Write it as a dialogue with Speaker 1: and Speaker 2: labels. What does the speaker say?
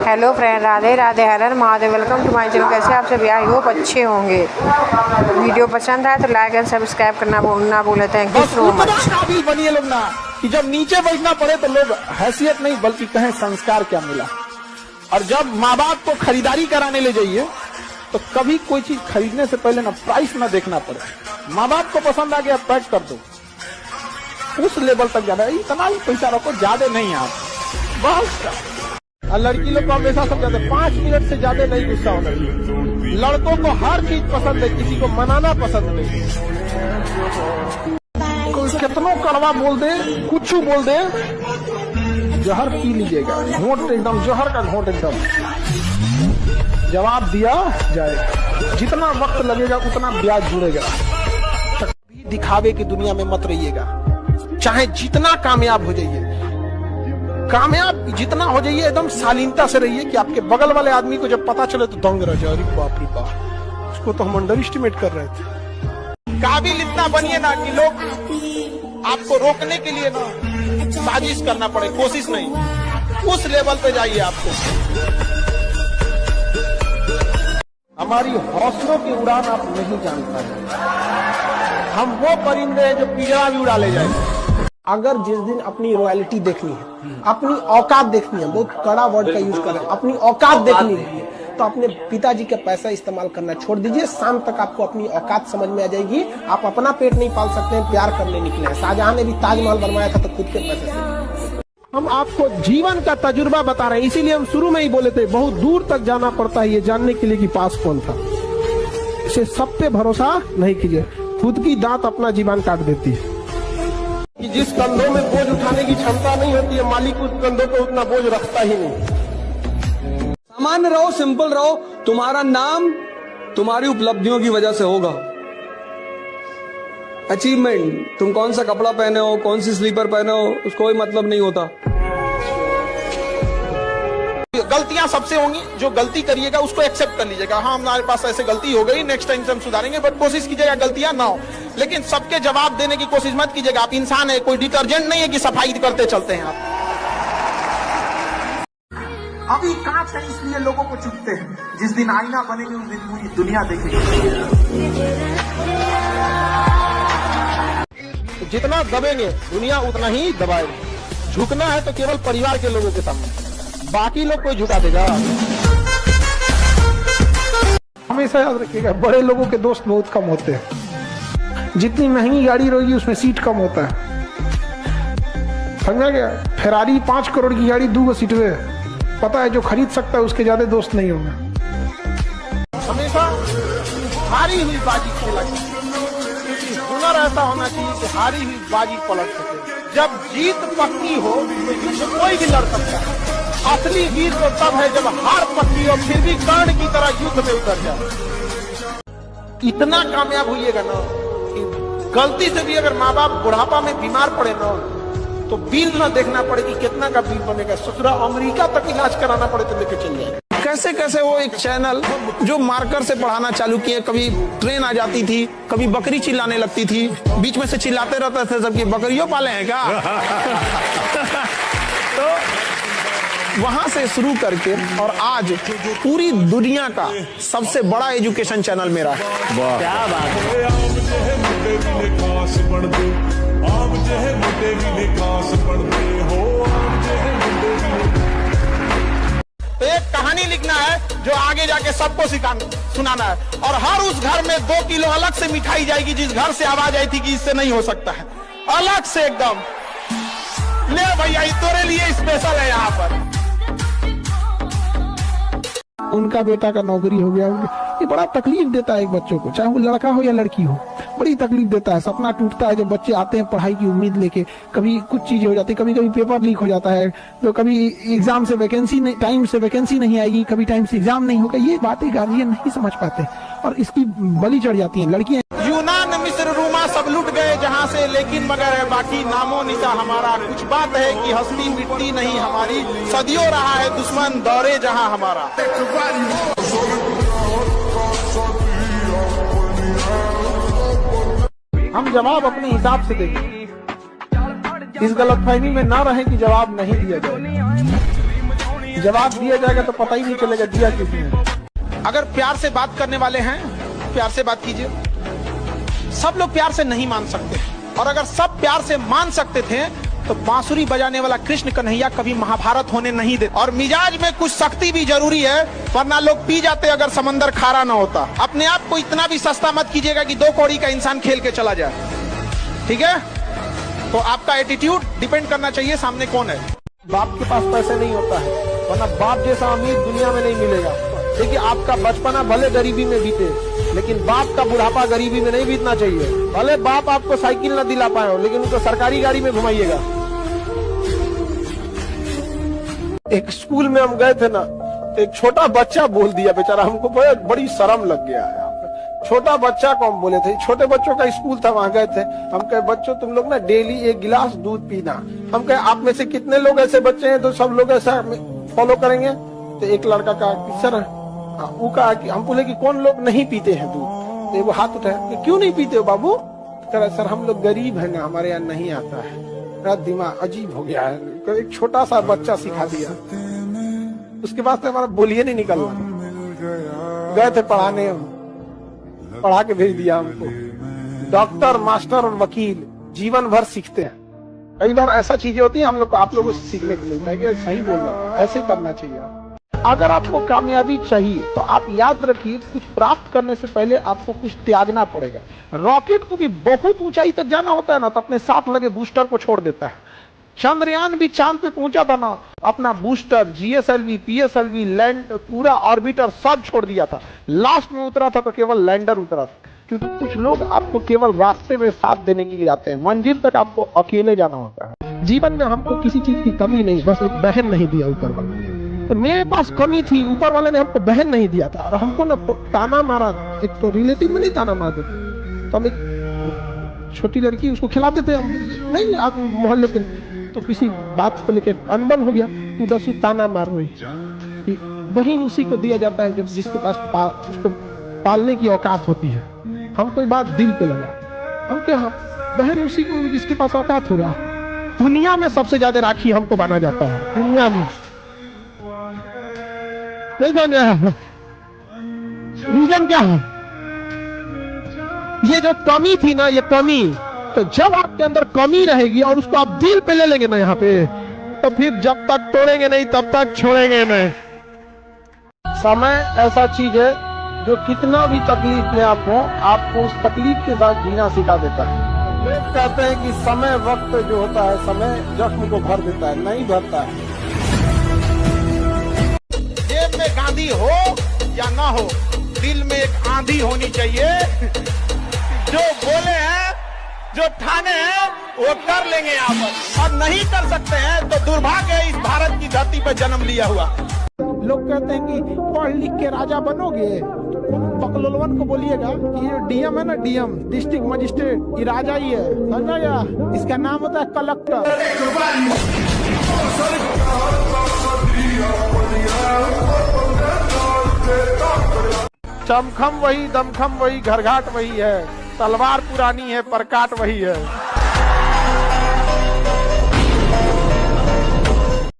Speaker 1: Hello friend, Radhe Radhe, Har Har Mahadev. Welcome to my channel. कैसे आप सब? आई होप अच्छे होंगे। वीडियो पसंद आए तो लाइक एंड सब्सक्राइब करना ना भूलें। Thank you so much.
Speaker 2: काबिल बनिए लोग ना कि जब नीचे बैठना पड़े तो लोग हैसियत नहीं बल्कि कहें संस्कार क्या मिला। और जब माँ बाप को खरीदारी कराने ले जाइए तो कभी कोई चीज खरीदने से पहले ना प्राइस ना देखना पड़े। माँ बाप को पसंद आ गया पैक कर दो, उस लेवल तक जाना। इतना ही पैसा रखो, ज्यादा नहीं आप बस। और लड़की लोग को हमेशा समझाते 5 मिनट से ज्यादा नहीं गुस्सा होना चाहिए। लड़कों को हर चीज पसंद है, किसी को मनाना पसंद नहीं। कोई कितनों कड़वा बोल दे, कुछ बोल दे, जहर पी लीजिएगा। घोंट एकदम जहर का घोंट एकदम जवाब दिया जाएगा। जितना वक्त लगेगा उतना ब्याज जुड़ेगा। कभी दिखावे की दुनिया में मत रहिएगा। चाहे जितना कामयाब हो जाइए, कामयाब जितना हो जाइए, एकदम शालीनता से रहिए कि आपके बगल वाले आदमी को जब पता चले तो दंग रह जाए। अरे बाप रे बाप, उसको तो हम अंडर एस्टिमेट कर रहे थे। काबिल इतना बनिए ना कि लोग आपको रोकने के लिए ना साजिश करना पड़े, कोशिश नहीं। उस लेवल पे जाइए। आपको हमारी हौसलों की उड़ान आप नहीं जान पाते। हम वो परिंदे हैं जो पिंजरा भी उड़ा ले जाएंगे। अगर जिस दिन अपनी रॉयल्टी देखनी है, अपनी औकात देखनी है, बहुत कड़ा वर्ड का यूज कर रहे हैं, अपनी औकात देखनी है, तो अपने पिताजी का पैसा इस्तेमाल करना छोड़ दीजिए। शाम तक आपको अपनी औकात समझ में आ जाएगी। आप अपना पेट नहीं पाल सकते हैं, प्यार करने निकले हैं। शाहजहां ने भी ताजमहल बनवाया था तो खुद के पैसे से। हम आपको जीवन का तजुर्बा बता रहे हैं, इसीलिए हम शुरू में ही बोले थे बहुत दूर तक जाना पड़ता है ये जानने के लिए कि पास कौन था। इसे सब पे भरोसा नहीं कीजिए। खुद की दांत अपना जीवन काट देती है। कि जिस कंधों में बोझ उठाने की क्षमता नहीं होती है, मालिक उस कंधों पे उतना बोझ रखता ही नहीं।
Speaker 3: सामान्य रहो, सिंपल रहो। तुम्हारा नाम तुम्हारी उपलब्धियों की वजह से होगा। अचीवमेंट, तुम कौन सा कपड़ा पहने हो, कौन सी स्लीपर पहने हो, उसको कोई मतलब नहीं होता।
Speaker 2: गलतियां सबसे होंगी। जो गलती करिएगा उसको एक्सेप्ट कर लीजिएगा। हाँ, हमारे पास ऐसे गलती हो गई, नेक्स्ट टाइम से हम सुधारेंगे। बट कोशिश कीजिएगा गलतियां ना हो। लेकिन सबके जवाब देने की कोशिश मत कीजिएगा। आप इंसान है, कोई डिटर्जेंट नहीं है कि सफाई करते चलते हैं आप।
Speaker 4: अभी कांच है इसलिए लोगों को चुभते हैं। जिस दिन आईना बनेंगे उस दिन पूरी दुनिया देखेगी।
Speaker 2: जितना दबेंगे दुनिया उतना ही दबाएगी। झुकना है तो केवल परिवार के लोगों के सामने, बाकी लोग कोई झुका देगा। हमेशा याद रखिएगा, बड़े लोगों के दोस्त बहुत कम होते हैं। जितनी महंगी गाड़ी रहेगी उसमें सीट कम होता है। समझा गया? फेरारी 5 करोड़ की गाड़ी 2 सीट में, पता है जो खरीद सकता है उसके ज्यादा दोस्त नहीं होंगे। हमेशा हारी हुई बाजी खेला, हुनर ऐसा होना चाहिए कि हारी हुई बाजी पलट सके। जब जीत पक्की हो तो युद्ध कोई भी लड़ सकता है। असली वीर तो तब है जब हार पक्की हो फिर भी कर्ण की तरह युद्ध में उतर जाए। इतना कामयाब होइएगा ना कि गलती से भी अगर माँ बाप बुढ़ापा में बीमार पड़े ना तो बिल ना देखना पड़े कि कितना का बिल बनेगा। ससुरा अमेरिका तक इलाज कराना पड़े तो लेके चल जाए।
Speaker 3: कैसे कैसे वो एक चैनल जो मार्कर से पढ़ाना चालू किए, कभी ट्रेन आ जाती थी, कभी बकरी चिल्लाने लगती थी, बीच में से चिल्लाते रहते थे सबकी बकरियों पाले हैं क्या। तो वहां से शुरू करके और आज पूरी दुनिया का सबसे बड़ा एजुकेशन चैनल मेरा है। क्या बात है।
Speaker 2: तो एक कहानी लिखना है जो आगे जाके सबको सुनाना है। और हर उस घर में 2 किलो अलग से मिठाई जाएगी जिस घर से आवाज आई थी कि इससे नहीं हो सकता है। अलग से एकदम ले भैया, तोरे लिए स्पेशल है यहाँ पर। उनका बेटा का नौकरी हो गया। ये बड़ा तकलीफ देता है एक बच्चों को, चाहे वो लड़का हो या लड़की हो। बड़ी तकलीफ देता है। सपना टूटता है जब बच्चे आते हैं पढ़ाई की उम्मीद लेके, कभी कुछ चीजें हो जाती है, कभी कभी पेपर लीक हो जाता है, तो कभी एग्जाम से वैकेंसी नहीं, टाइम से वैकेंसी नहीं आएगी, कभी टाइम से एग्जाम नहीं होगा। ये बातें गार्जियन नहीं समझ पाते और इसकी बलि चढ़ जाती है लड़कियां। यूनान, मिस्र, रोमा सब लुट गए जहाँ से, लेकिन मगर है बाकी नामो निशा हमारा। कुछ बात है कि हस्ती मिटती नहीं हमारी, सदियों रहा है दुश्मन दौरे जहाँ हमारा। हम जवाब अपने हिसाब से देंगे। इस गलतफहमी में ना रहें कि जवाब नहीं दिया जाए। जवाब दिया जाएगा तो पता ही नहीं चलेगा दिया किसने।
Speaker 3: अगर प्यार से बात करने वाले हैं, प्यार से बात कीजिए। सब लोग प्यार से नहीं मान सकते, और अगर सब प्यार से मान सकते थे तो बांसुरी बजाने वाला कृष्ण कन्हैया कभी महाभारत होने नहीं देते। और मिजाज में कुछ सख्ती भी जरूरी है, वरना लोग पी जाते अगर समंदर खारा ना होता। अपने आप को इतना भी सस्ता मत कीजिएगा कि 2 कौड़ी का इंसान खेल के चला जाए, ठीक है? तो आपका एटीट्यूड डिपेंड करना चाहिए सामने कौन है।
Speaker 2: बाप के पास पैसे नहीं होता है, वरना बाप जैसा अमीर दुनिया में नहीं मिलेगा। देखिए आपका बचपना भले गरीबी में बीते, लेकिन बाप का बुढ़ापा गरीबी में नहीं बीतना चाहिए। भले बाप आपको साइकिल न दिला पाए हो, लेकिन उनको सरकारी गाड़ी में घुमाइएगा। एक स्कूल में हम गए थे ना, एक छोटा बच्चा बोल दिया बेचारा, हमको बड़ी शर्म लग गया है। छोटा बच्चा को हम बोले थे, छोटे बच्चों का स्कूल था, वहां गए थे। हम कहे बच्चों तुम लोग ना डेली 1 गिलास दूध पीना। हम कहे आप में से कितने लोग ऐसे बच्चे हैं तो सब लोग ऐसा फॉलो करेंगे? तो एक लड़का कहा सर, वो कहा कि हम बोले कि कौन लोग नहीं पीते हैं दूध? तो वो हाथ उठाया, क्यों नहीं पीते हो बाबू? कह सर हम लोग गरीब है ना, हमारे यहाँ नहीं आता है। मेरा दिमाग अजीब हो गया है, एक छोटा सा बच्चा सिखा दिया। उसके बाद से हमारा बोलिए नहीं निकलना। गए थे पढ़ाने, पढ़ा के भेज दिया हमको। डॉक्टर, मास्टर और वकील जीवन भर सीखते हैं। कई बार ऐसा चीजें होती है हम लोग को, आप लोगों से सीखने को मिलता है कि सही बोलना, ऐसे करना चाहिए। अगर आपको कामयाबी चाहिए तो आप याद रखिए, कुछ प्राप्त करने से पहले आपको कुछ त्यागना पड़ेगा। रॉकेट को भी बहुत ऊंचाई तक जाना होता है ना, तो अपने साथ लगे बूस्टर को छोड़ देता है। चंद्रयान भी चांद पे पहुंचा था ना, अपना बूस्टर, जीएसएलवी, पीएसएलवी, लैंड, पूरा ऑर्बिटर सब छोड़ दिया था। लास्ट में उतरा था तो केवल लैंडर उतरा था। क्योंकि कुछ लोग आपको केवल रास्ते में साथ देने के लिए जाते हैं, मंजिल तक आपको अकेले जाना होता है। जीवन में हमको किसी चीज की कमी नहीं, बस एक बहन नहीं दिया ऊपर वाले ने। तो मेरे पास कमी थी, ऊपर वाले ने हमको बहन नहीं दिया था, और हमको ना ताना मारा। एक तो रिलेटिव में नहीं ताना मारते, तो हम एक छोटी लड़की उसको खिलाते थे, हम नहीं आप मोहल्ले के, तो किसी बात को लेकर अनबन हो गया, उधर से ताना मार रही। बहन उसी को दिया जाता है जब जिसके पास उसको पालने की औकात होती है। हम कोई बात दिल पे लगा, हम क्या बहन उसी को जिसके पास औकात होगा। दुनिया में सबसे ज्यादा राखी हमको माना जाता है, दुनिया में। रीजन क्या है? ये जो कमी थी ना, ये कमी, तो जब आपके अंदर कमी रहेगी और उसको आप दिल पे ले लेंगे ना यहाँ पे, तो फिर जब तक तोड़ेंगे नहीं तब तक छोड़ेंगे नहीं। समय ऐसा चीज है जो कितना भी तकलीफ में आप हो, आपको उस तकलीफ के साथ जीना सिखा देता है। लोग कहते हैं कि समय, वक्त जो होता है, समय जख्म को भर देता है, नहीं भरता है।
Speaker 3: जेब में गांधी हो या ना हो, दिल में एक आंधी होनी चाहिए। जो बोले हैं, जो ठाने हैं, वो कर लेंगे यहाँ पर, और नहीं कर सकते हैं तो दुर्भाग्य है इस भारत की धरती पर जन्म लिया हुआ।
Speaker 2: लोग कहते हैं कि पढ़ लिख के राजा बनोगे, बकलोलवन को बोलिएगा कि ये डीएम है ना, डीएम डिस्ट्रिक्ट मजिस्ट्रेट, ये राजा ही है, समझा गया? इसका नाम होता है कलेक्टर। चमखम वही, दमखम वही, घरघाट वही है, तलवार पुरानी है पर काट वही है।